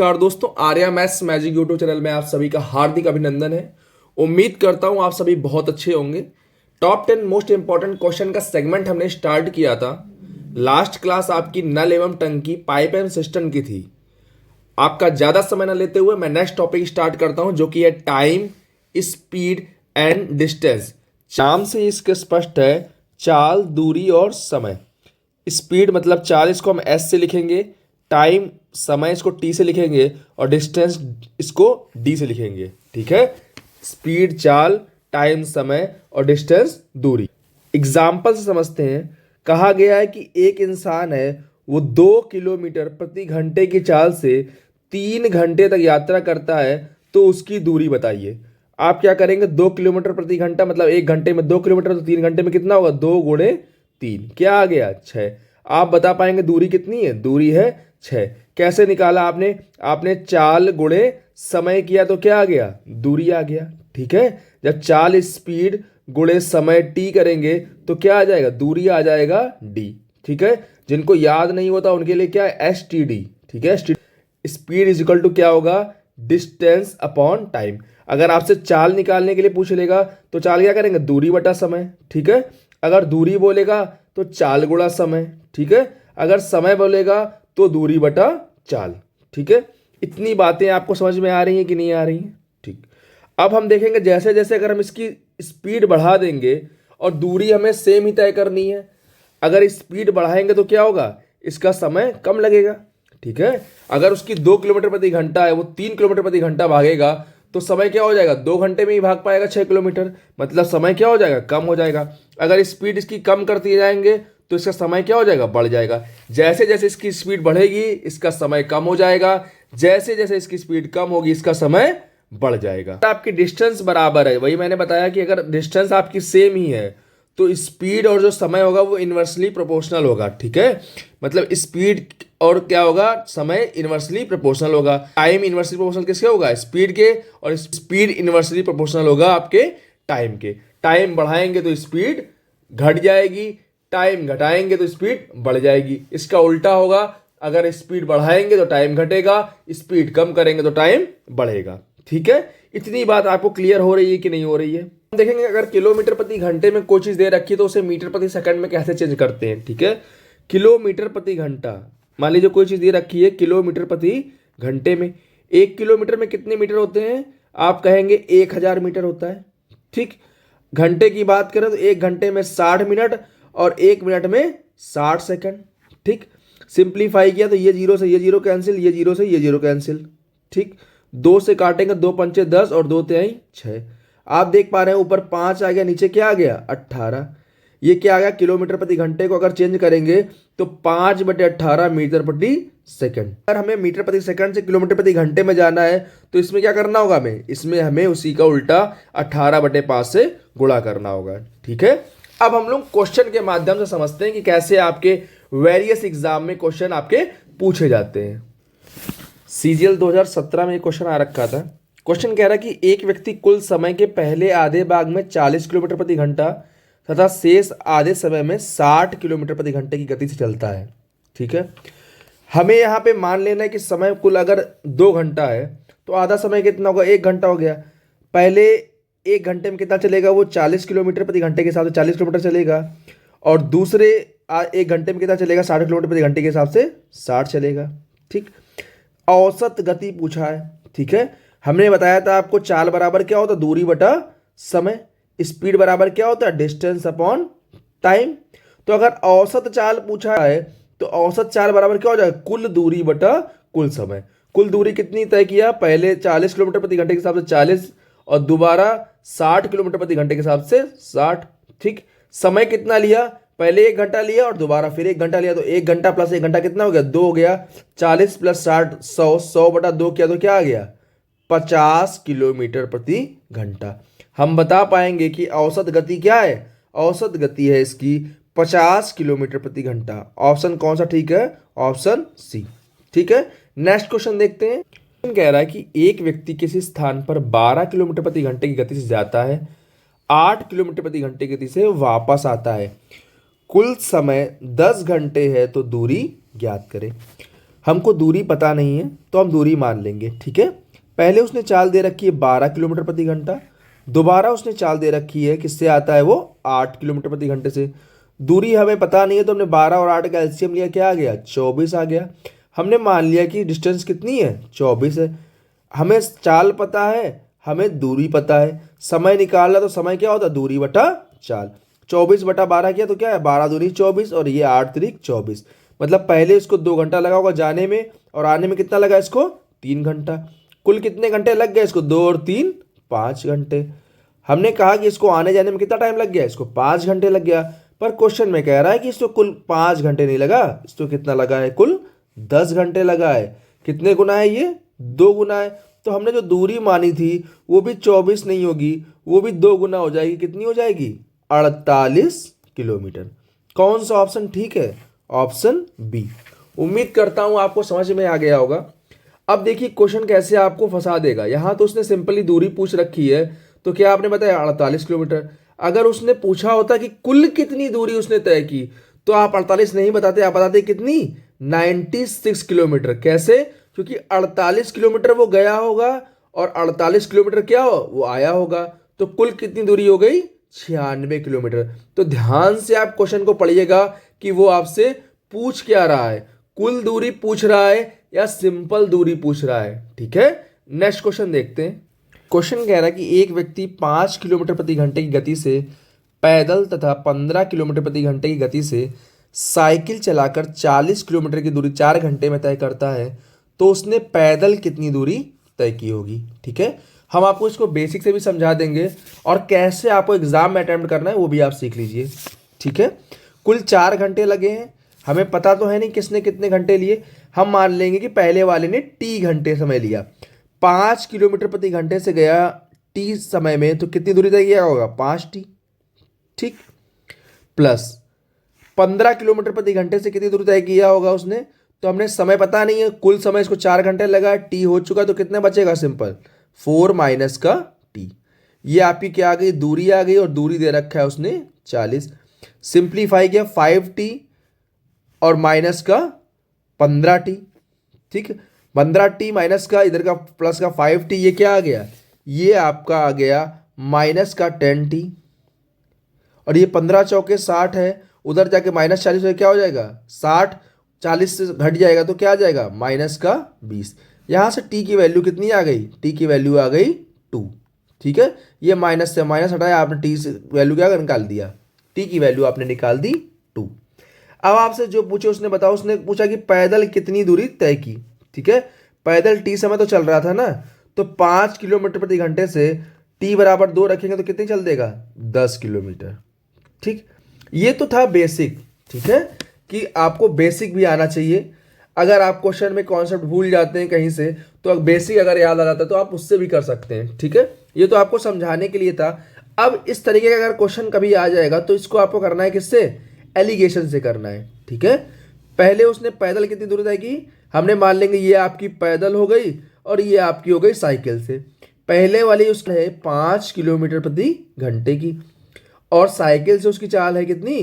नमस्कार दोस्तों, Arya maths magic YouTube channel में आप सभी का हार्दिक अभिनंदन है। उम्मीद करता हूं आप सभी बहुत अच्छे होंगे। टॉप 10 मोस्ट इंपॉर्टेंट क्वेश्चन का सेगमेंट हमने स्टार्ट किया था। लास्ट क्लास आपकी नल एवं टंकी पाइप एंड सिस्टम की थी। आपका ज़्यादा समय न लेते हुए मैं नेक्स्ट टॉपिक स्टार्ट करता हूं, जो कि है टाइम, स्पीड एंड डिस्टेंस। नाम से इसके स्पष्ट है, चाल, दूरी और समय। स्पीड मतलब चाल, इसको हम एस से लिखेंगे। टाइम, समय, इसको टी से लिखेंगे। और डिस्टेंस, इसको डी से लिखेंगे। ठीक है, स्पीड चाल, टाइम समय और डिस्टेंस दूरी। एग्जाम्पल से समझते हैं। कहा गया है कि एक इंसान है, वो 2 किलोमीटर प्रति घंटे की चाल से 3 घंटे तक यात्रा करता है, तो उसकी दूरी बताइए। आप क्या करेंगे, 2 किलोमीटर प्रति घंटा मतलब 1 घंटे में 2 किलोमीटर, तो 3 घंटे में कितना होगा, 2 × 3 क्या आ गया, 6। आप बता पाएंगे दूरी कितनी है, दूरी है 6। कैसे निकाला आपने, आपने चाल गुणे समय किया तो क्या आ गया, दूरी आ गया। ठीक है, जब चाल स्पीड गुणे समय टी करेंगे तो क्या आ जाएगा, दूरी आ जाएगा डी। ठीक है, जिनको याद नहीं होता उनके लिए क्या है, एस टी डी। ठीक है, स्पीड इज इक्वल टू क्या होगा, डिस्टेंस अपॉन टाइम। अगर आपसे चाल निकालने के लिए पूछ लेगा तो चाल क्या करेंगे, दूरी बटा समय। ठीक है, अगर दूरी बोलेगा तो चाल गुणा समय। ठीक है, अगर समय बोलेगा तो दूरी बटा चाल। ठीक है, इतनी बातें आपको समझ में आ रही हैं कि नहीं आ रही हैं। ठीक, अब हम देखेंगे जैसे जैसे अगर हम इसकी स्पीड बढ़ा देंगे और दूरी हमें सेम ही तय करनी है। अगर स्पीड बढ़ाएंगे तो क्या होगा, इसका समय कम लगेगा। ठीक है, अगर उसकी 2 किलोमीटर प्रति घंटा है, वो 3 किलोमीटर प्रति घंटा भागेगा, तो समय क्या हो जाएगा, 2 घंटे में ही भाग पाएगा 6 किलोमीटर, मतलब समय क्या हो जाएगा, कम हो जाएगा। अगर स्पीड इसकी कम करते जाएंगे तो इसका समय क्या हो जाएगा, बढ़ जाएगा। जैसे जैसे इसकी स्पीड बढ़ेगी इसका समय कम हो जाएगा, जैसे जैसे इसकी स्पीड कम होगी इसका समय बढ़ जाएगा। आपकी डिस्टेंस बराबर है, वही मैंने बताया कि अगर डिस्टेंस आपकी सेम ही है तो स्पीड और जो समय होगा वो इन्वर्सली प्रोपोर्शनल होगा। ठीक है, मतलब स्पीड और क्या होगा, समय इन्वर्सली प्रोपोर्शनल होगा। टाइम इन्वर्सली प्रोपोर्शनल किसके होगा, स्पीड के, और स्पीड इन्वर्सली प्रोपोर्शनल होगा आपके टाइम के। टाइम बढ़ाएंगे तो स्पीड घट जाएगी, टाइम घटाएंगे तो स्पीड बढ़ जाएगी। इसका उल्टा होगा, अगर स्पीड बढ़ाएंगे तो टाइम घटेगा, स्पीड कम करेंगे तो टाइम बढ़ेगा। ठीक है, इतनी बात आपको क्लियर हो रही है कि नहीं हो रही है। हम देखेंगे अगर किलोमीटर प्रति घंटे में कोई चीज दे रखी है तो उसे मीटर प्रति सेकंड में कैसे चेंज करते हैं। ठीक है, किलोमीटर प्रति घंटा, मान लीजिए कोई चीज दे रखी है किलोमीटर प्रति घंटे में। 1 किलोमीटर में कितने मीटर होते हैं, आप कहेंगे 1000 मीटर होता है। ठीक, घंटे की बात करें तो 1 घंटे में 60 मिनट और 1 मिनट में 60 सेकंड। ठीक, सिंप्लीफाई किया तो ये जीरो से ये जीरो कैंसिल, ये जीरो से ये जीरो कैंसिल। ठीक, 2 से काटेंगे, 2 × 5 = 10 और 2 × 3 = 6। आप देख पा रहे हैं ऊपर 5 आ गया, नीचे क्या आ गया, 18। ये क्या आ गया, किलोमीटर प्रति घंटे को अगर चेंज करेंगे तो 5/18 मीटर प्रति सेकंड। अगर हमें मीटर प्रति सेकंड से किलोमीटर प्रति घंटे में जाना है तो इसमें क्या करना होगा, हमें इसमें हमें उसी का उल्टा 18/5 से गुणा करना होगा। ठीक है, अब हम लोग क्वेश्चन के माध्यम से समझते हैं कि कैसे आपके वेरियस एग्जाम में क्वेश्चन आपके पूछे जाते हैं। सीजीएल 2017 में एक क्वेश्चन आ रखा था। क्वेश्चन कह रहा है कि एक व्यक्ति कुल समय के पहले आधे भाग में 40 किलोमीटर प्रति घंटा तथा शेष आधे समय में 60 किलोमीटर प्रति घंटे की गति से चलता है। ठीक है, हमें यहाँ पे मान लेना है कि समय कुल अगर 2 घंटा है तो आधा समय कितना होगा, 1 घंटा हो गया। पहले 1 घंटे में कितना चलेगा, वो 40 किलोमीटर प्रति घंटे के हिसाब से 40 किलोमीटर चलेगा, और दूसरे 1 घंटे में कितना चलेगा, 60 किलोमीटर प्रति घंटे के हिसाब से 60 चलेगा। ठीक, औसत गति पूछा है। ठीक है, हमने बताया था आपको चाल बराबर क्या होता है, दूरी बटा समय। स्पीड बराबर क्या होता है, डिस्टेंस अपॉन टाइम। तो अगर औसत चाल पूछा है तो औसत चाल बराबर क्या हो जाएगा, कुल दूरी बटा कुल समय। कुल दूरी कितनी तय किया, पहले 40 किलोमीटर प्रति घंटे के हिसाब से 40 और दोबारा 60 किलोमीटर प्रति घंटे के हिसाब से 60। ठीक, समय कितना लिया, पहले 1 घंटा लिया और दोबारा फिर 1 घंटा लिया, तो 1 घंटा प्लस 1 घंटा कितना हो गया, 2 हो गया। 40 + 60 100, 100/2 किया तो क्या आ गया, 50 किलोमीटर प्रति घंटा। हम बता पाएंगे कि औसत गति क्या है, औसत गति है इसकी 50 किलोमीटर प्रति घंटा। ऑप्शन कौन सा ठीक है, ऑप्शन सी। ठीक है, नेक्स्ट क्वेश्चन देखते हैं। कह रहा है कि एक व्यक्ति किसी स्थान पर 12 किलोमीटर प्रति घंटे की गति से जाता है, 8 किलोमीटर प्रति घंटे की गति से वापस आता है। कुल समय 10 घंटे है तो दूरी ज्ञात करें। हमको दूरी पता नहीं है तो हम दूरी मान लेंगे, ठीक है। पहले उसने चाल दे रखी है 12 किलोमीटर प्रति घंटा, दोबारा उसने चाल दे रखी है किससे आता है वो 8 किलोमीटर प्रति घंटे से। दूरी हमें पता नहीं है तो हमने 12 और 8 का एलसीएम लिया, क्या आ गया 24 आ गया। हमने मान लिया कि डिस्टेंस कितनी है 24 है। हमें चाल पता है, हमें दूरी पता है, समय निकालना तो समय क्या होता है दूरी बटा चाल। 24 बटा 12 किया तो क्या है 12 दूनी 24 और ये 8 तिरिक 24। मतलब पहले इसको 2 घंटा लगा होगा जाने में और आने में कितना लगा इसको 3 घंटा। कुल कितने घंटे लग गए इसको 2 और 3 5 घंटे। हमने कहा कि इसको आने जाने में कितना टाइम लग गया, इसको 5 घंटे लग गया। पर क्वेश्चन में कह रहा है कि इसको कुल 5 घंटे नहीं लगा, इसको कितना लगा है कुल 10 घंटे लगा है। कितने गुना है ये 2 गुना है। तो हमने जो दूरी मानी थी वो भी 24 नहीं होगी, वो भी 2 गुना हो जाएगी। कितनी हो जाएगी 48 किलोमीटर। कौन सा ऑप्शन ठीक है, ऑप्शन बी। उम्मीद करता हूं आपको समझ में आ गया होगा। अब देखिए क्वेश्चन कैसे आपको फंसा देगा। यहां तो उसने सिंपली दूरी पूछ रखी है तो क्या आपने बताया 48 किलोमीटर। अगर उसने पूछा होता कि कुल कितनी दूरी उसने तय की तो आप 48 नहीं बताते, आप बताते कितनी 96 किलोमीटर। कैसे, क्योंकि 48 किलोमीटर वो गया होगा और 48 किलोमीटर क्या हो वो आया होगा। तो कुल कितनी दूरी हो गई 96 किलोमीटर। तो ध्यान से आप क्वेश्चन को पढ़िएगा कि वो आपसे पूछ क्या रहा है, कुल दूरी पूछ रहा है या सिंपल दूरी पूछ रहा है। ठीक है, नेक्स्ट क्वेश्चन देखते हैं। क्वेश्चन कह रहा है कि एक व्यक्ति 5 किलोमीटर प्रति घंटे की गति से पैदल तथा 15 किलोमीटर प्रति घंटे की गति से साइकिल चलाकर 40 किलोमीटर की दूरी 4 घंटे में तय करता है, तो उसने पैदल कितनी दूरी तय की होगी। ठीक है, हम आपको इसको बेसिक से भी समझा देंगे और कैसे आपको एग्जाम में अटेम्प्ट करना है वो भी आप सीख लीजिए। ठीक है, कुल 4 घंटे लगे हैं। हमें पता तो है नहीं किसने कितने घंटे लिए, हम मान लेंगे कि पहले वाले ने टी घंटे समय लिया। 5 किलोमीटर प्रति घंटे से गया टी समय में, तो कितनी दूरी तय किया होगा 5t। ठीक, प्लस 15 किलोमीटर प्रति घंटे से कितनी दूरी तय किया होगा उसने, तो हमने समय पता नहीं है, कुल समय इसको 4 घंटे लगा, टी हो चुका, तो कितने बचेगा सिंपल 4 माइनस का टी। ये आपकी क्या आ गई दूरी आ गई और दूरी दे रखा है उसने 40। सिंप्लीफाई किया 5t और माइनस का 15t। ठीक, 15t माइनस का इधर का प्लस का 5t, ये क्या आ गया ये आपका आ गया माइनस का 10t। और ये 15 चौके 60 है, उधर जाके माइनस 40 से क्या हो जाएगा 60, 40 से घट जाएगा तो क्या आ जाएगा माइनस का 20। यहाँ से t की वैल्यू कितनी आ गई, t की वैल्यू आ गई 2। ठीक है, ये माइनस से माइनस हटाया आपने, t से वैल्यू क्या निकाल दिया, t की वैल्यू आपने निकाल दी 2। अब आपसे जो पूछे उसने बताओ, उसने पूछा कि पैदल कितनी दूरी तय की। ठीक है, पैदल टी समय तो चल रहा था ना, तो 5 किलोमीटर प्रति घंटे से टी बराबर 2 रखेंगे तो कितनी चल देगा 10 किलोमीटर। ठीक, ये तो था बेसिक। ठीक है, कि आपको बेसिक भी आना चाहिए। अगर आप क्वेश्चन में कॉन्सेप्ट भूल जाते हैं कहीं से तो बेसिक अगर याद आ जाता है तो आप उससे भी कर सकते हैं। ठीक है, ये तो आपको समझाने के लिए था। अब इस तरीके का अगर क्वेश्चन कभी आ जाएगा तो इसको आपको करना है किससे, एलिगेशन से करना है। ठीक है, पहले उसने पैदल कितनी दूरी तय की, हमने मान लेंगे ये आपकी पैदल हो गई और ये आपकी हो गई साइकिल से। पहले वाली उसका है 5 किलोमीटर प्रति घंटे की और साइकिल से उसकी चाल है कितनी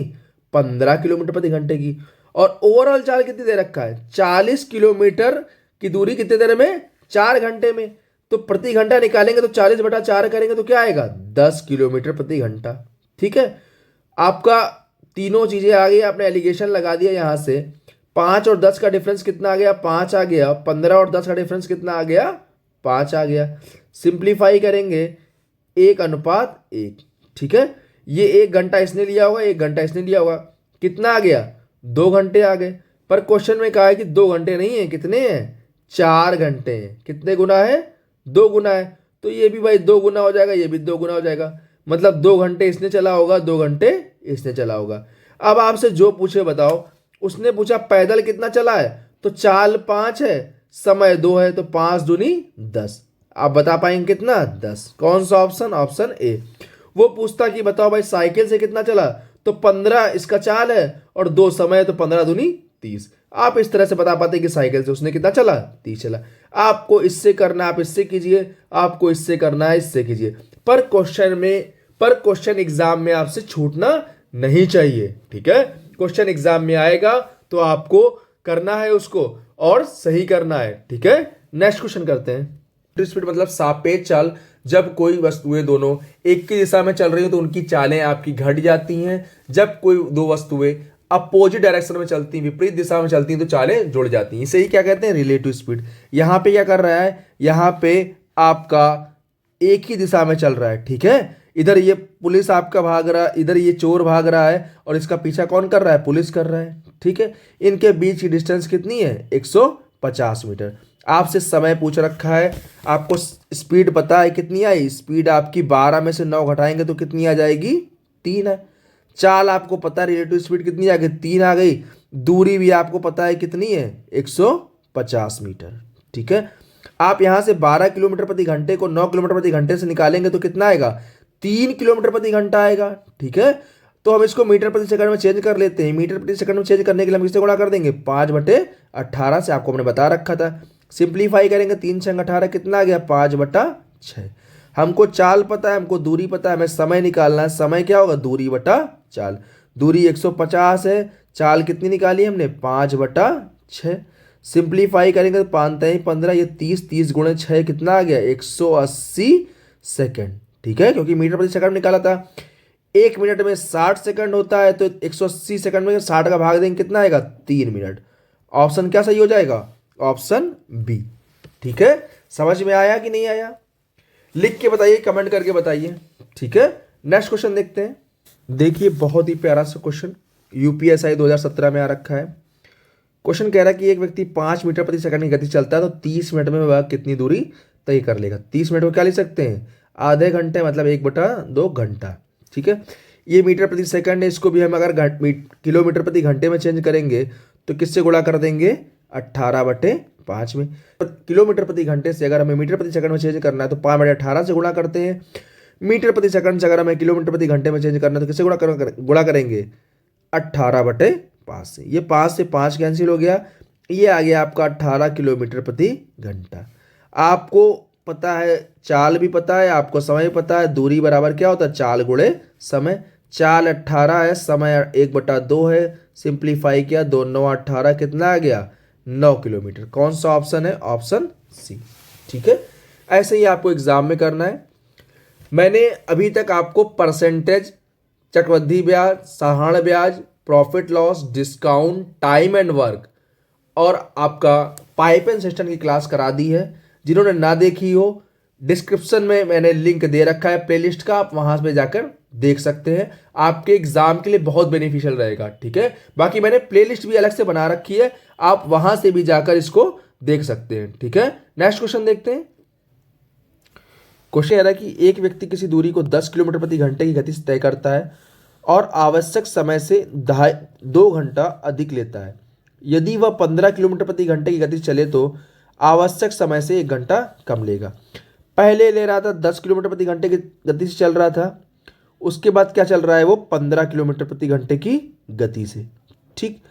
15 किलोमीटर प्रति घंटे की। और ओवरऑल चाल कितनी दे रखा है 40 किलोमीटर की दूरी कितने देर में 4 घंटे में। तो प्रति घंटा निकालेंगे तो 40 बटा 4 करेंगे तो क्या आएगा 10 किलोमीटर प्रति घंटा। ठीक है, आपका तीनों चीजें आ गई, आपने एलिगेशन लगा दिया। यहाँ से 5 और 10 का डिफरेंस कितना आ गया 5 आ गया, 15 और 10 का डिफरेंस कितना आ गया 5 आ गया। सिंप्लीफाई करेंगे 1:1। ठीक है, ये 1 घंटा इसने लिया होगा, 1 घंटा इसने लिया होगा, कितना आ गया 2 घंटे आ गए। पर क्वेश्चन में कहा है कि 2 घंटे नहीं है, कितने हैं 4 घंटे हैं। कितने गुना है 2 गुना है, तो ये भी भाई 2 गुना हो जाएगा, ये भी 2 गुना हो जाएगा। मतलब 2 घंटे इसने चला होगा, 2 घंटे इसने चला होगा। अब आपसे जो पूछे बताओ, उसने पूछा पैदल कितना चला है, तो चाल 5 है, समय 2 है, तो 5 दूनी 10। आप बता पाएंगे कितना 10। कौन सा ऑप्शन, ऑप्शन ए। वो पूछता कि बताओ भाई साइकिल से कितना चला, तो 15 इसका चाल है और 2 समय, तो 15 दूनी 30। आप इस तरह से बता पाते कि साइकिल से उसने कितना चला 30 चला। आपको इससे करना, आप इससे कीजिए, आपको इससे करना है, इससे कीजिए। पर क्वेश्चन एग्जाम में आपसे छूटना नहीं चाहिए। ठीक है, क्वेश्चन एग्जाम में आएगा तो आपको करना है उसको, और सही करना है। ठीक है, नेक्स्ट क्वेश्चन करते हैं। स्पीड मतलब सापेक्ष चाल। जब कोई वस्तुएं दोनों एक की दिशा में चल रही हो तो उनकी चालें आपकी घट जाती हैं। जब कोई दो वस्तुएं अपोजिट डायरेक्शन में चलती हैं, विपरीत दिशा में चलती हैं, तो चालें जुड़ जाती हैं। इसे ही क्या कहते हैं, रिलेटिव स्पीड। यहाँ पे क्या कर रहा है, यहाँ पे आपका एक ही दिशा में चल रहा है। ठीक है, इधर ये पुलिस आपका भाग रहा है, इधर ये चोर भाग रहा है, और इसका पीछा कौन कर रहा है, पुलिस कर रहा है। ठीक है, इनके बीच की डिस्टेंस कितनी है, 150 मीटर। आपसे समय पूछ रखा है, आपको स्पीड पता है कितनी आई, स्पीड आपकी 12 में से 9 घटाएंगे तो कितनी आ जाएगी, 3 है। चाल आपको पता है रिलेटिव स्पीड कितनी आ गई, 3 आ गई। दूरी भी आपको पता है कितनी है, 150 मीटर। ठीक है, आप यहां से 12 किलोमीटर प्रति घंटे को 9 किलोमीटर प्रति घंटे से निकालेंगे तो कितना आएगा, 3 किलोमीटर प्रति घंटा आएगा। ठीक है, तो हम इसको मीटर प्रति सेकंड में चेंज कर लेते हैं। मीटर प्रति सेकंड में चेंज करने के लिए हम किससे गुणा कर देंगे, 5/18 से, आपको हमने बता रखा था। सिंप्लीफाई करेंगे, 3 6 18 कितना आ गया, 5/6। हमको चाल पता है, हमको दूरी पता है, हमें समय निकालना है। समय क्या होगा, दूरी बटा चाल। दूरी 150 है, चाल कितनी निकाली हमने, 5/6। सिंप्लीफाई करेंगे तो 5 15, ये 30 गुणे 6 कितना आ गया, 180 सेकेंड। ठीक है, क्योंकि मीटर प्रति सेकंड निकाला था। 1 मिनट में 60 सेकंड होता है, तो 180 सेकंड में 60 का भाग देंगे कितना आएगा, 3 मिनट। ऑप्शन क्या सही हो जाएगा, ऑप्शन बी। ठीक है, समझ में आया कि नहीं आया, लिख के बताइए, कमेंट करके बताइए। ठीक है, नेक्स्ट क्वेश्चन देखते हैं। देखिए बहुत ही प्यारा सा क्वेश्चन, यूपीएसआई 2017 में आ रखा है। क्वेश्चन कह रहा है कि एक व्यक्ति 5 मीटर प्रति सेकंड की गति चलता है तो 30 मिनट में वह कितनी दूरी तय कर लेगा। 30 मिनट को क्या लिख सकते हैं, आधे घंटे, मतलब 1/2 घंटा। ठीक है, ये मीटर प्रति सेकंड है, इसको भी हम अगर किलोमीटर प्रति घंटे में चेंज करेंगे तो किससे गुणा कर देंगे, 18/5 में। किलोमीटर प्रति घंटे से अगर हमें मीटर प्रति सेकंड में चेंज करना है तो 5/18 से गुणा करते हैं। मीटर प्रति सेकंड से अगर हमें किलोमीटर प्रति घंटे में चेंज करना है तो किससे गुणा करेंगे, 18/5 से। ये 5 से 5 कैंसिल हो गया, ये आ गया आपका 18 किलोमीटर प्रति घंटा। आपको पता है, चाल भी पता है, आपको समय भी पता है, दूरी बराबर क्या होता है, चाल गुणे समय। चाल 18 है, समय 1/2 है। सिंप्लीफाई किया, 2 9 18 कितना आ गया, 9 किलोमीटर। कौन सा ऑप्शन है, ऑप्शन सी। ठीक है, ऐसे ही आपको एग्जाम में करना है। मैंने अभी तक आपको परसेंटेज, चक्रवृद्धि ब्याज, साधारण ब्याज, profit loss, discount, time and work और आपका पाइप एंड सिस्टम की क्लास करा दी है। जिन्होंने ना देखी हो, डिस्क्रिप्शन में मैंने लिंक दे रखा है प्लेलिस्ट का, आप वहां पे जाकर देख सकते हैं। आपके एग्जाम के लिए बहुत बेनिफिशियल रहेगा। ठीक है, बाकी मैंने प्लेलिस्ट भी अलग से बना रखी है, आप वहां से भी जाकर इसको देख सकते हैं। ठीक है, नेक्स्ट क्वेश्चन देखते हैं। क्वेश्चन कह रहा है कि एक व्यक्ति किसी दूरी को 10 किलोमीटर प्रति घंटे की गति से तय करता है और आवश्यक समय से 2 घंटा अधिक लेता है। यदि वह 15 किलोमीटर प्रति घंटे की गति से चले तो आवश्यक समय से 1 घंटा कम लेगा। पहले ले रहा था 10 किलोमीटर प्रति घंटे की गति से चल रहा था, उसके बाद क्या चल रहा है, वो 15 किलोमीटर प्रति घंटे की गति से। ठीक,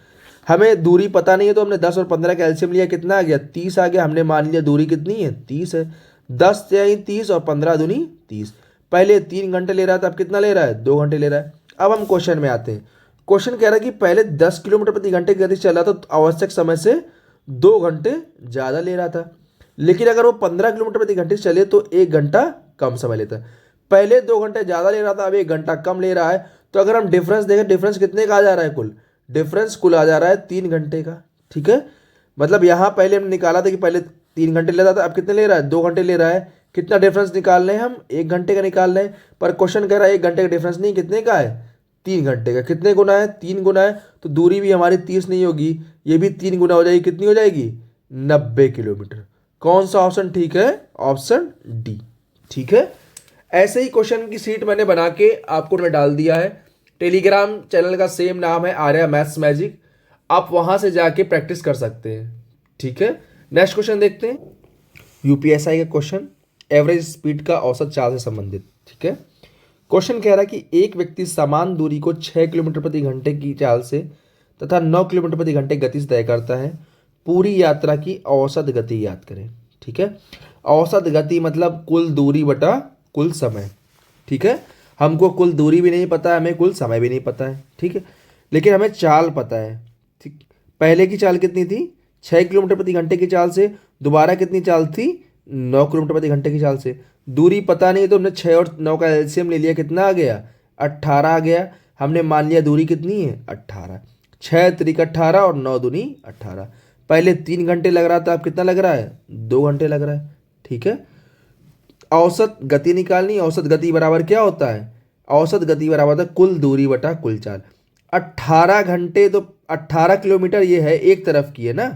हमें दूरी पता नहीं है तो हमने 10 और 15 का एलसीएम लिया, कितना आ गया, 30 आ गया। हमने मान लिया दूरी कितनी है, 30 है। 10 से 30 और 15 दूनी 30। पहले 3 घंटे ले रहा था, अब कितना ले रहा है, 2 घंटे ले रहा है। अब हम क्वेश्चन में आते हैं। क्वेश्चन कह रहा है कि पहले 10 किलोमीटर प्रति घंटे की गति से चल रहा था तो आवश्यक समय से 2 घंटे ज़्यादा ले रहा था, लेकिन अगर वो 15 किलोमीटर प्रति घंटे से चले तो 1 घंटा कम समय लेता है। पहले 2 घंटे ज़्यादा ले रहा था, अब 1 घंटा कम ले रहा है। तो अगर हम डिफरेंस देखें, डिफरेंस कितने का आ जा रहा है, कुल डिफरेंस कुल आ जा रहा है 3 घंटे का। ठीक है, मतलब यहाँ पहले हमने निकाला था कि पहले 3 घंटे लेता था, अब कितने ले रहा है, 2 घंटे ले रहा है। कितना डिफरेंस निकाल रहे हैं हम, 1 घंटे का निकाल रहे हैं। पर क्वेश्चन कह रहा है 1 घंटे का डिफरेंस नहीं, कितने का है, 3 घंटे का। कितने गुना है, 3 गुना है, तो दूरी भी हमारी 30 नहीं होगी, ये भी 3 गुना हो जाएगी। कितनी हो जाएगी, 90 किलोमीटर। कौन सा ऑप्शन ठीक है, ऑप्शन डी। ठीक है, ऐसे ही क्वेश्चन की सीट मैंने बना के आपको मैं डाल दिया है। टेलीग्राम चैनल का सेम नाम है, आर्या मैथ्स मैजिक, आप वहां से जाके प्रैक्टिस कर सकते हैं। ठीक है, नेक्स्ट क्वेश्चन देखते हैं। यूपीएसआई का क्वेश्चन, एवरेज स्पीड का औसत चाल से संबंधित। ठीक है, क्वेश्चन कह रहा है कि एक व्यक्ति समान दूरी को 6 किलोमीटर प्रति घंटे की चाल से तथा 9 किलोमीटर प्रति घंटे गति से तय करता है। पूरी यात्रा की औसत गति ज्ञात करें। ठीक है, औसत गति मतलब कुल दूरी बटा कुल समय। ठीक है, हमको कुल दूरी भी नहीं पता है, हमें कुल समय भी नहीं पता है। ठीक है, लेकिन हमें चाल पता है। ठीक, पहले की चाल कितनी थी, 6 किलोमीटर प्रति घंटे की चाल से दोबारा कितनी चाल थी, 9 किलोमीटर प्रति घंटे की चाल से। दूरी पता नहीं है तो हमने 6 और 9 का एलसीएम ले लिया, कितना आ गया, 18 आ गया। हमने मान लिया दूरी कितनी है, 18। 6 त्रिक 18 और 9 दूनी 18। पहले 3 घंटे लग रहा था, अब कितना लग रहा है, 2 घंटे लग रहा है। ठीक है, औसत गति निकालनी। औसत गति बराबर क्या होता है, औसत गति बराबर था कुल दूरी बटा कुल चाल। 18 घंटे तो 18 किलोमीटर ये है, एक तरफ की है ना।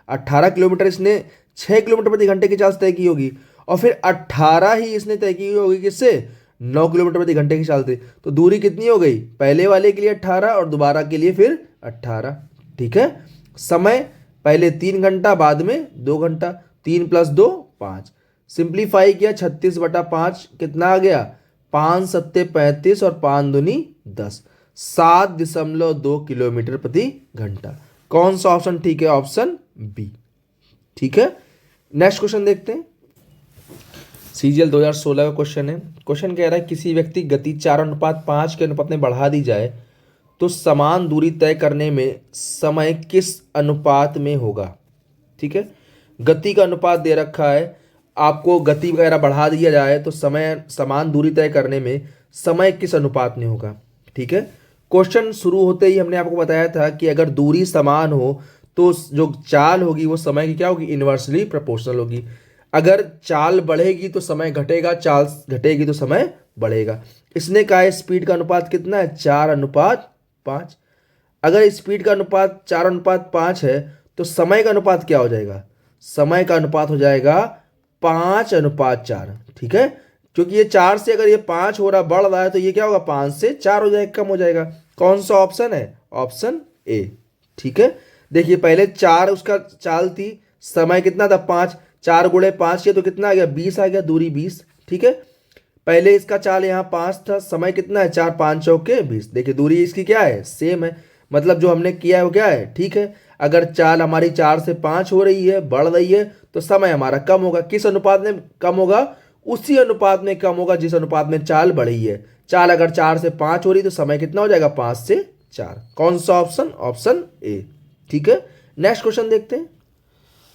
18 किलोमीटर इसने 6 किलोमीटर प्रति घंटे की चाल से तय की होगी, और फिर 18 ही इसने तय की होगी किससे, 9 किलोमीटर प्रति घंटे की चाल से। तो दूरी कितनी हो गई, पहले वाले के लिए 18 और दोबारा के लिए फिर 18। ठीक है, समय पहले 3 घंटा, बाद में 2 घंटा। 3 + 2 5। सिंप्लीफाई किया, 36/5 कितना आ गया, 5 सत्ते 35 और 5 दूनी 10, 7.2 किलोमीटर प्रति घंटा। कौन सा ऑप्शन ठीक है, ऑप्शन बी। ठीक है, नेक्स्ट क्वेश्चन देखते हैं। सीजीएल 2016 का क्वेश्चन है। क्वेश्चन कह रहा है किसी व्यक्ति गति 4:5 के अनुपात में बढ़ा दी जाए तो समान दूरी तय करने में समय किस अनुपात में होगा। ठीक है, गति का अनुपात दे रखा है, आपको गति वगैरह बढ़ा दिया जाए तो समय, समान दूरी तय करने में समय किस अनुपात में होगा। ठीक है, क्वेश्चन शुरू होते ही हमने आपको बताया था कि अगर दूरी समान हो तो जो चाल होगी वो समय की क्या होगी, इन्वर्सली प्रोपोर्शनल होगी। अगर चाल बढ़ेगी तो समय घटेगा, चाल घटेगी तो समय बढ़ेगा। इसने कहा है स्पीड का अनुपात कितना है, 4:5। अगर स्पीड का अनुपात 4:5 है तो समय का अनुपात क्या हो जाएगा, समय का अनुपात हो जाएगा 5:4। ठीक है, क्योंकि ये 4 से अगर ये 5 हो रहा, बढ़ रहा है, तो ये क्या होगा, 5 से 4 हो जाएगा, कम हो जाएगा। कौन सा ऑप्शन है, ऑप्शन ए। ठीक है, देखिए पहले 4 उसका चाल थी, समय कितना था 5, 4 × 5 किया तो कितना आ गया, 20 आ गया, दूरी 20। ठीक है, पहले इसका चाल यहाँ 5 था, समय कितना है, 4 × 5 = 20। देखिए दूरी इसकी क्या है, सेम है, मतलब जो हमने किया है वो क्या है, ठीक है। अगर चाल हमारी 4 से 5 हो रही है, बढ़ रही है, तो समय हमारा कम होगा। किस अनुपात में कम होगा, उसी अनुपात में कम होगा जिस अनुपात में चाल बढ़ी है। चाल अगर 4 से 5 हो रही तो समय कितना हो जाएगा, 5 से 4। कौन सा ऑप्शन, ऑप्शन ए। ठीक है, नेक्स्ट क्वेश्चन देखते हैं।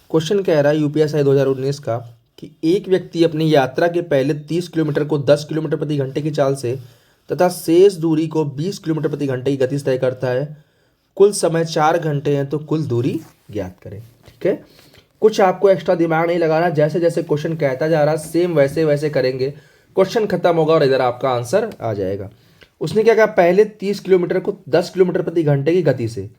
क्वेश्चन कह रहा है यूपीएसआई 2019 का कि एक व्यक्ति अपनी यात्रा के पहले 30 किलोमीटर को 10 किलोमीटर प्रति घंटे की चाल से तथा शेष दूरी को 20 किलोमीटर प्रति घंटे की गति से तय करता है। कुल समय 4 घंटे हैं, तो कुल दूरी ज्ञात करें। ठीक है, कुछ आपको एक्स्ट्रा दिमाग नहीं लगाना, जैसे जैसे क्वेश्चन कहता जा रहा सेम वैसे वैसे करेंगे, क्वेश्चन खत्म होगा और इधर आपका आंसर आ जाएगा। उसने क्या कहा, पहले 30 किलोमीटर को 10 किलोमीटर प्रति घंटे की गति से,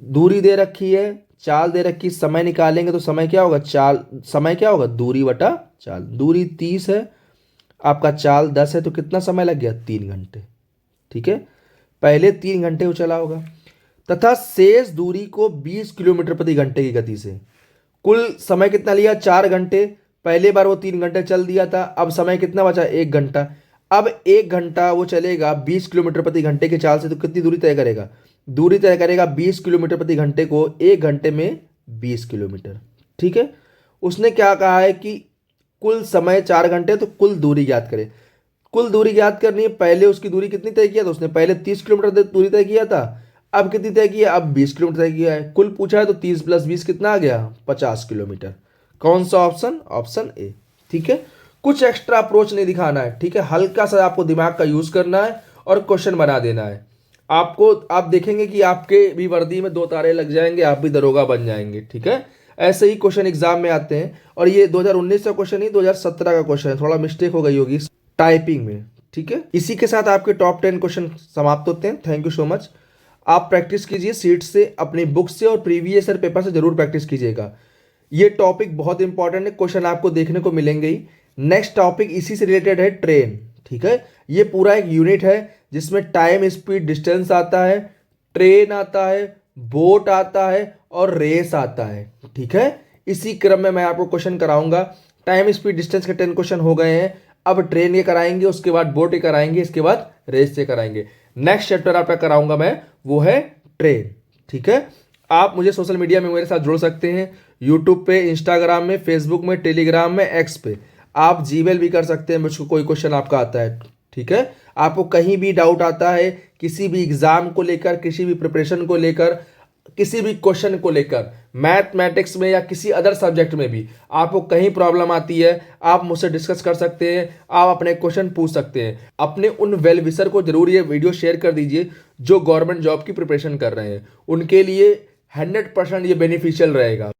दूरी दे रखी है, चाल दे रखी, समय निकालेंगे तो समय क्या होगा, चाल, समय क्या होगा, दूरी बटा चाल। दूरी 30 है, आपका चाल 10 है, तो कितना समय लग गया, 3 घंटे। ठीक है, पहले 3 घंटे वो चला होगा, तथा शेष दूरी को 20 किलोमीटर प्रति घंटे की गति से। कुल समय कितना लिया, 4 घंटे। पहले बार वो 3 घंटे चल दिया था, अब समय कितना बचा, 1 घंटा। अब 1 घंटा वो चलेगा 20 किलोमीटर प्रति घंटे की चाल से, तो कितनी दूरी तय करेगा, दूरी तय करेगा 20 किलोमीटर प्रति घंटे को 1 घंटे में 20 किलोमीटर। ठीक है, उसने क्या कहा है कि कुल समय 4 घंटे, तो कुल दूरी ज्ञात करें। कुल दूरी ज्ञात करनी है, पहले उसकी दूरी कितनी तय किया था, उसने पहले 30 किलोमीटर दूरी तय किया था, अब कितनी तय किया, अब 20 किलोमीटर तय किया है। कुल पूछा है तो 30 + 20 कितना आ गया, 50 किलोमीटर। कौन सा ऑप्शन, ऑप्शन ए। ठीक है, कुछ एक्स्ट्रा अप्रोच नहीं दिखाना है। ठीक है, हल्का सा आपको दिमाग का यूज करना है और क्वेश्चन बना देना है। आपको, आप देखेंगे कि आपके भी वर्दी में 2 तारे लग जाएंगे, आप भी दरोगा बन जाएंगे। ठीक है, ऐसे ही क्वेश्चन एग्जाम में आते हैं, और ये 2019 का क्वेश्चन नहीं, 2017 का क्वेश्चन है, थोड़ा मिस्टेक हो गई होगी टाइपिंग में। ठीक है, इसी के साथ आपके टॉप 10 क्वेश्चन समाप्त होते हैं। Thank you so much. आप प्रैक्टिस कीजिए सीट से, अपनी बुक से और प्रीवियस ईयर पेपर से जरूर प्रैक्टिस कीजिएगा। ये टॉपिक बहुत इंपॉर्टेंट है, क्वेश्चन आपको देखने को मिलेंगे ही। नेक्स्ट टॉपिक इसी से रिलेटेड है, ट्रेन। ठीक है, ये पूरा एक यूनिट है जिसमें टाइम, स्पीड, डिस्टेंस आता है, ट्रेन आता है, बोट आता है और रेस आता है। ठीक है, इसी क्रम में मैं आपको क्वेश्चन कराऊंगा। टाइम, स्पीड, डिस्टेंस के 10 क्वेश्चन हो गए हैं, अब ट्रेन के कराएंगे, उसके बाद बोट के कराएंगे, इसके बाद रेस से कराएंगे। नेक्स्ट चैप्टर आपका कराऊंगा मैं, वो है ट्रेन। ठीक है, आप मुझे सोशल मीडिया में मेरे साथ जुड़ सकते हैं, यूट्यूब पे, इंस्टाग्राम में, फेसबुक में, टेलीग्राम में, एक्स पे। आप जीमेल भी कर सकते हैं मुझको, कोई क्वेश्चन आपका आता है। ठीक है, आपको कहीं भी डाउट आता है किसी भी एग्जाम को लेकर, किसी भी प्रिपरेशन को लेकर, किसी भी क्वेश्चन को लेकर, मैथमेटिक्स में या किसी अदर सब्जेक्ट में भी आपको कहीं प्रॉब्लम आती है, आप मुझसे डिस्कस कर सकते हैं, आप अपने क्वेश्चन पूछ सकते हैं। अपने उन वेल विशर को जरूर ये वीडियो शेयर कर दीजिए जो गवर्नमेंट जॉब की प्रिपरेशन कर रहे हैं, उनके लिए 100% ये बेनिफिशियल रहेगा।